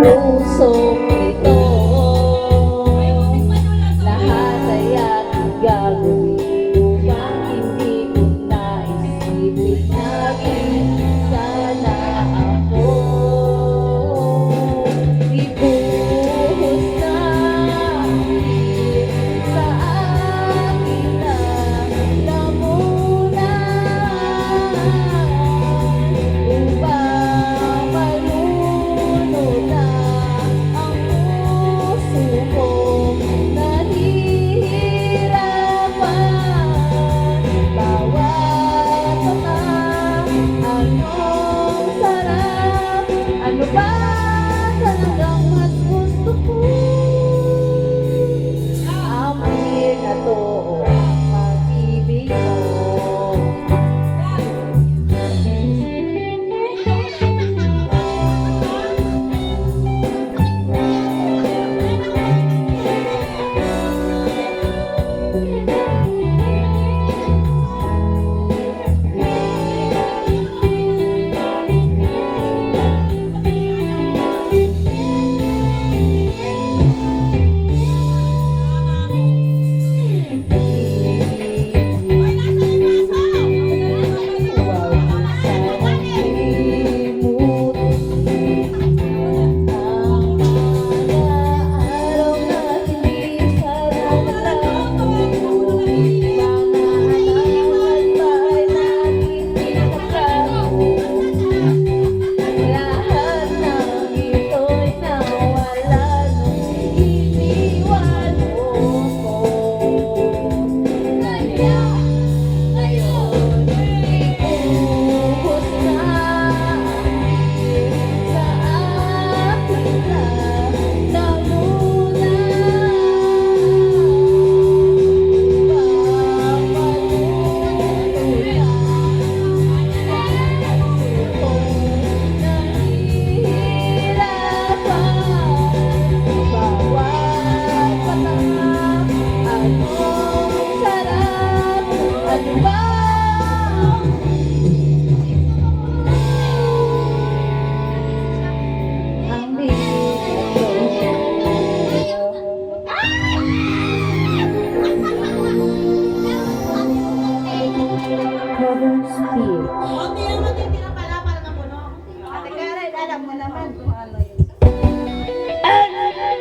pusong ito. Lahat ay ating gagawin upang hindi ko naisipin naging sana ako. Ibuhos na sa akin na lamunan upang malunod na ang puso ko nahihirapan. Bawat mata, anong sarap, ano ba talagang mas gusto ko? Amoy na to ang pag-ibig mo. Cover speech. Konti lang matitira pala para mapuno. Ate Karen, alam mo naman kung ano yun. Alam mo naman.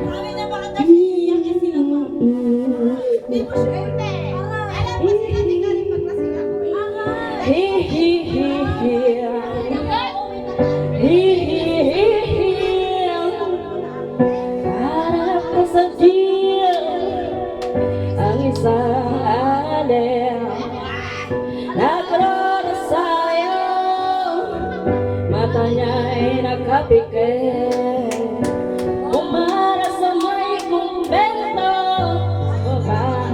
Sabi niya baka daw iiyak eh sila pa. Di mo swerte. Alam mo sila ni Karen pag lasing ako eh. Harap ka sa Diyo ang isang alin nagrana sa'yo, mata niya'y nakapikit. Umara sa may kumbento, baba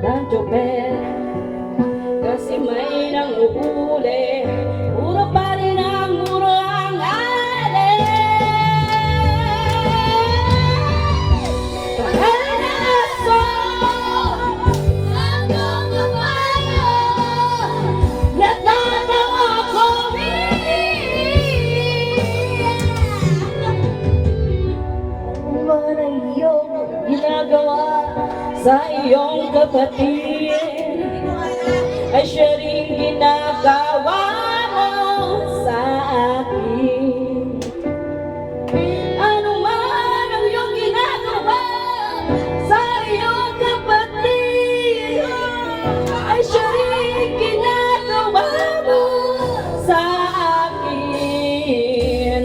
ng tubig, kasi may nang uhuli, puro pa rin ang muro ang alin. Pag-anaso hanggang kapayo, natatawa ko kung ano iyong ginagawa sa iyong kapatid, ay siya rin ginagawa mo sa akin. Ano man ang iyong ginagawa sa iyong kapatid, ay siya rin ginagawa mo sa akin.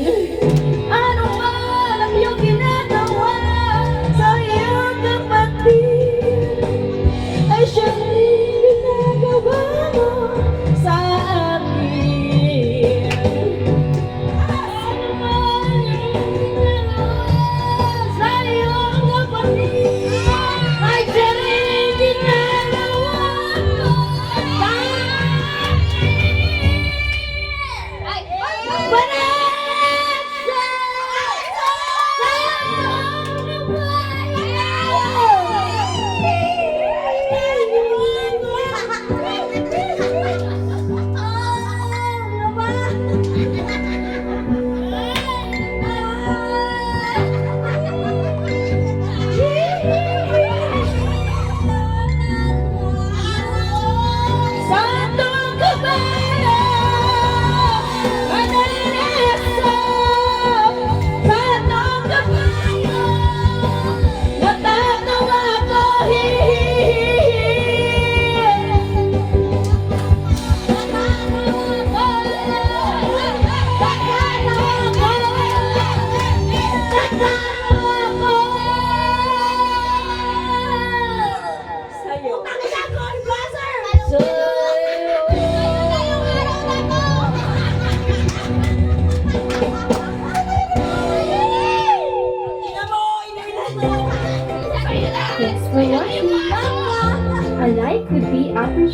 Ano man ang iyong ginagawa sa iyong kapatid, ay siya rin ginagawa mo sa akin.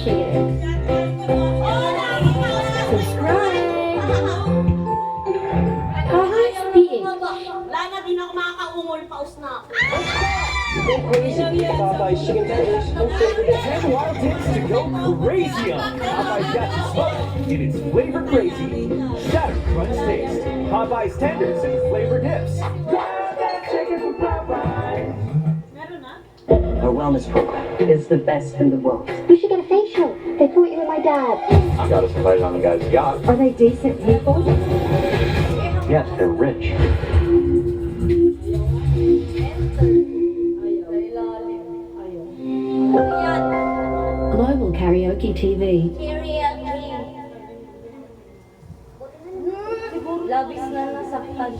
appreciate it. Subscribe! Speaking. Wala na din ako makakaungol, paus na ako. Go crazy. Popeye's chicken tenders and flavored 10 wild tips to go crazy on. Popeye's got you smoking in its flavor crazy. Shatter crunch taste. Popeye's tenders and flavored dips. Grab that chicken from Popeye. Meron na? Our wellness program is the best in the world. You should get a facial. They thought you were my dad. I got us invited on the guy's yacht. Are they decent people? Yes, they're rich. Global Karaoke TV. Labis na nasaktan.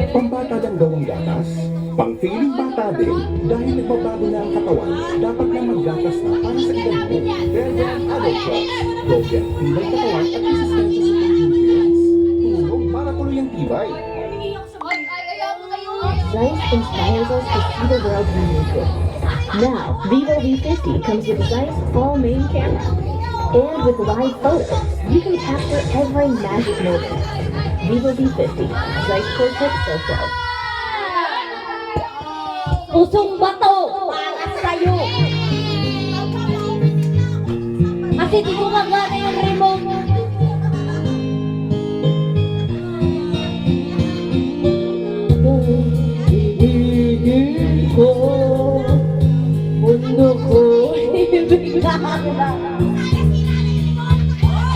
Pambata lang daw ang gatas. Pang-feeling bata din dahil nagbabago na ang katawan, dapat na maggatas na para sa edad mo. Pero ang adult shots, program tibay katawan at resistensya sa nutrients. Tulong para tuloy ang tibay. Zeiss inspires us to see the world uniquely. Now, Vivo V50 comes with Zeiss all-main camera. And with live photos, you can capture every magic moment. Vivo V50, Zeiss Portrait Pro. Pusong bato para sa'yo. Kasi di gumagana yung remote. Hihigil ko, mundo ko, ibig na.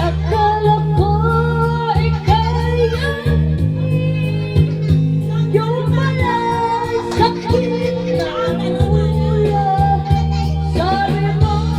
Akala ko ika'y yung malay sakit na mula sa remote.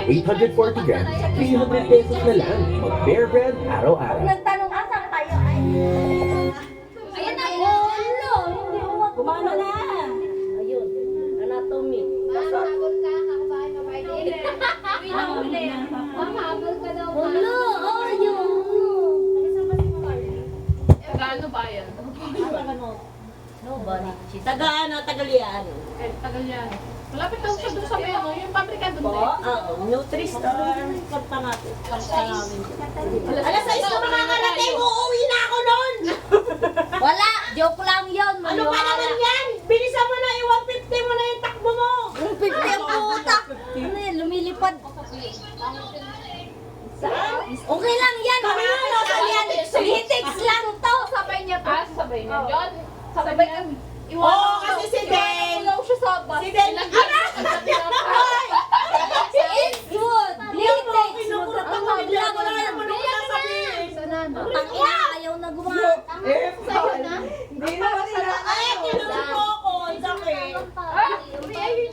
840 grams, 300 pesos na lang. Mag-Bear Brand araw-araw. Nagtanong ka, saan tayo? Ay. Ayan na yun. Hindi uwag. Kumano na. Ayun. Anatomy. Mahabol ka. Kabahay ka ba? Mahabol ka daw. Ulo. Oh, yun. Gaano ba yan? Nobody. Taga ano? Tagalian. Tagal yan. Malapit lang siya doon sa may ano, yung pabrika doon Po, din. Nutri-Store. Kanta natin. Kanta namin. Alas 6 na makakarating, uuwi na ako nun! Wala! Joke lang yun! Ano pa naman yan? Bilisan mo na, 150 mo na yung takbo mo! 150 ang utak! Ano yan, lumilipad. Okay lang yan! Kami yan! Hitix lang to! sabay niya pa. Sabay niya. Yun. Sabay niya. Oo, kasi si Den! Ilaw siya sa bus. Si Den! Ilagay siya sa tinapay. It's good! Hitix! Magkakabila ko lang yan! Ano ko sasabihin? Ang ina, ayaw na gumawa. Sa'yo na. Hindi na masarap. Ay, tinulog mo ako. Ang sakit.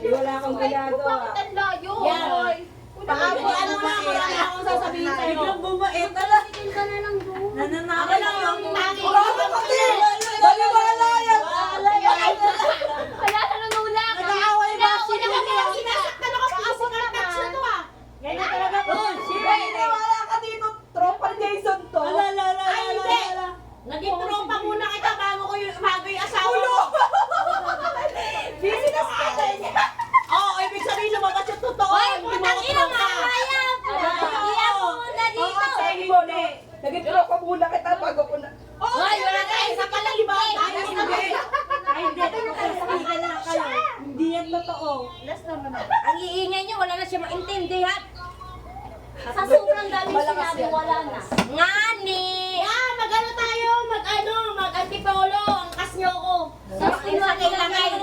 Wala akong ginagawa. Bakit ang layo? Yan. Hoy. Paabo, ano na ako lang akong sasabihin sa'yo. Biglang bumait. Talasigin ka na lang doon. Nananakot lang yung tangi. Baliwala yan. Kaya sa nanulak. Nag-aaway ba? Sinasaktan ako sa asingan touch na to ah. Ganyan talaga to. Wala ka dito. Tropa Jason to. Ay, hindi. Naging tropa muna kita bago yung asawa ko. Business ka din. Oo, ibig sabihin lumabas yung totoo. Hoy, putang ina mga kaya. Iya ko muna dito. Hindi. Naging tropa muna kita bago ko na. Hoy, wala ka isa pala iba. Ay, hindi. Ay, hindi. Sabihin na kayo. Hindi yan totoo. Ang iingay niyo, wala na siya maintindihan. Sa sobrang dami sinabi, wala na. Ngani! Yeah, mag-ano tayo? Mag-antipolo. Ang kas niyo ko. Sa ilagay lang ay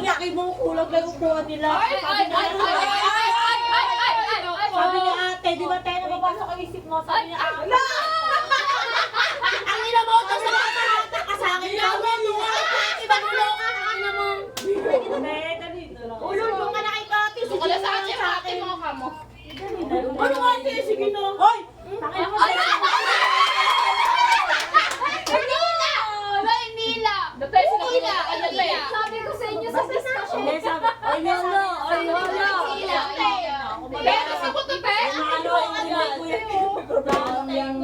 laki mong kulag na kukuha nila. Ay, ay, ay, ay, ay, ay, ay, ay, ay. Sabi ni ate, di ba tayo napapasok ang isip mo? Sabi niya, ang ina mo, ito sa mga karata ka sa akin. Ibang ulo ka, ang ina mo. Ululong ka na kay Kati. Gusto ko lang sa akin, ate mo ka mo. Ano nga ate? Sige na. Hoy! Tangin mo sa'yo. Manila! Wala, Manila! Datay sila Manila. Ay, Sabi ko sa inyo sa station. Ay, lolo. Ay, lolo. Pero sa buto, te?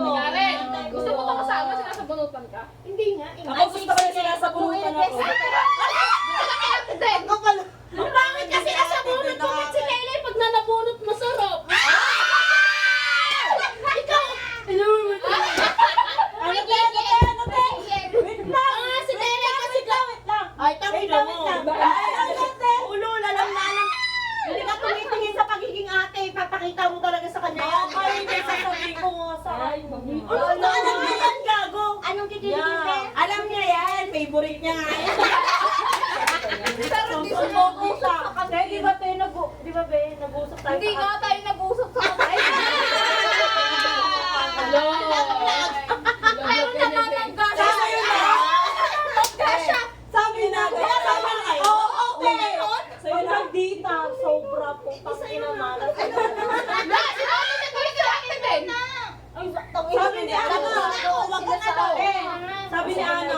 Karen, gusto mo ito kasama? Sinasabunutan ka? Hindi nga. Ako gusto ko na sinasabunutan ako. Bakit kasi nasa bunot ko si Lele pag nanabunot masarap? Ikaw! Ano te? Wait lang! Si Lele kasi wait lang! Ay, wait lang! Ulo, lalang na lang! Hindi ka tumitingin sa pagiging ate, papakita mo talaga sa kanya yan. Ay, hindi sasabihin ko nga sa akin. Alam niya yan, gago! Anong kikiligin, te? Alam niya yan, favorite niya nga yan. Pero hindi sa mag-usap. Di ba tayo nag-usap tayo? Hindi nga tayo nag-usap sa kamay. Hello! Ayaw naman ang gasa. Sabi na, kaya sabi na kayo. Oo, okay. Sa'yo lang dita, sobra po. Tangin na malas. Sabi ni Ana, Huwag ka na daw. sabi ni Ana,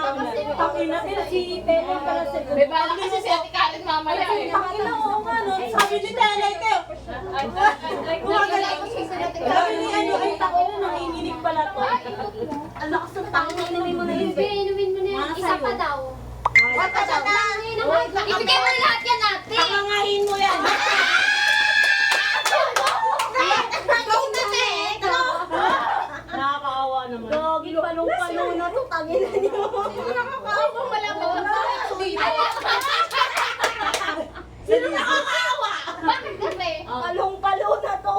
tangin natin si Tele pala sa May bala kasi si Ate Karen mamaya eh. Tangin na oo nga no. Sabi ni Tele, Teo. Sabi ni ano, ay tao, nanginginig pala to. Ang lakas ng tangin, inumin mo na yun. Inumin mo na yun. Isa pa daw. Wag ka daw. Ibigay mo na lahat yan natin. Pakangahin mo yan. Nakakaawa naman. Gagi, palong-palong na to. Tangin na niyo. Nakakaawa malapit ang bahay ko dito. Sino nakakaawa? Bakit kasi? Palong-palong na to.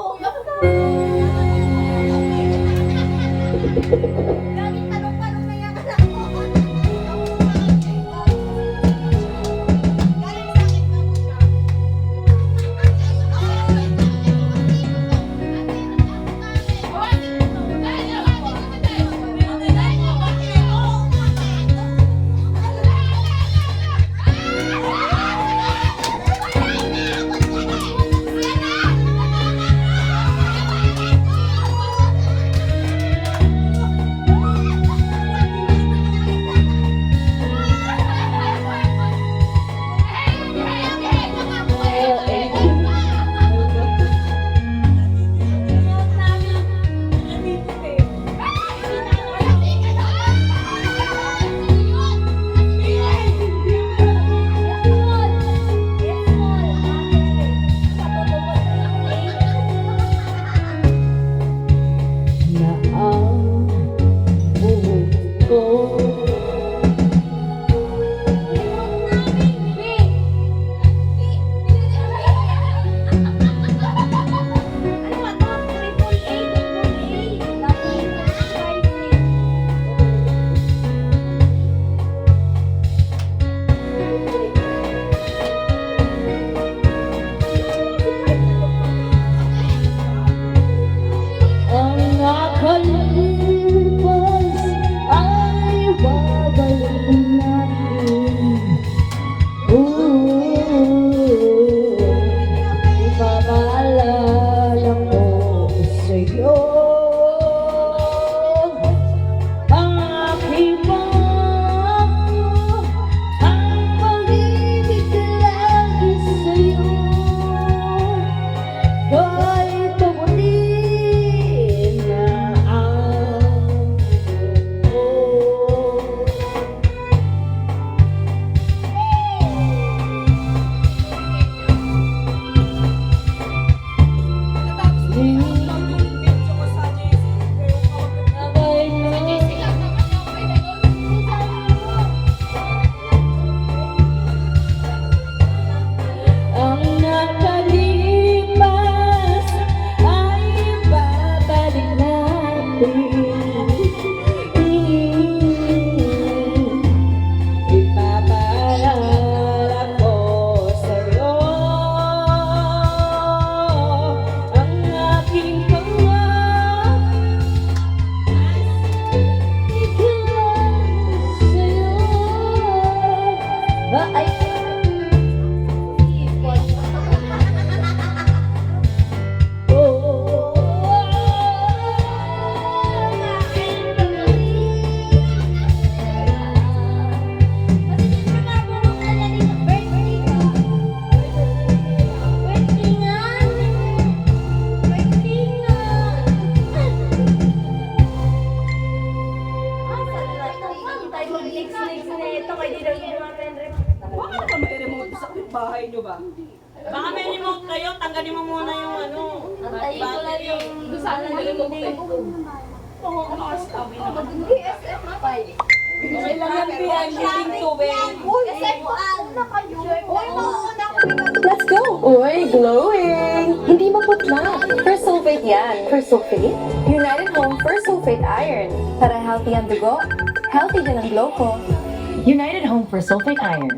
Gagi, palong-palong na yan. Anak ko. Galing Ang nakalipas ay babalik natin. Ipapaalala ko sa'yo ang aking pangarap. Ikaw sa'yo. Ay, Baka naman may remote sa bahay nyo ba? Baka may remote kayo, tanggalin mo muna yung ano. Antayin ko lang yung sana nila mo Okay lang yan, Pian. Living tubig. Let's go! Uy, glowing! Hindi maputla. First sulfate yan. First sulfate? United Home First Sulfate Iron. Para healthy ang dugo, healthy din ang glow ko. United Home for Sulfate Iron.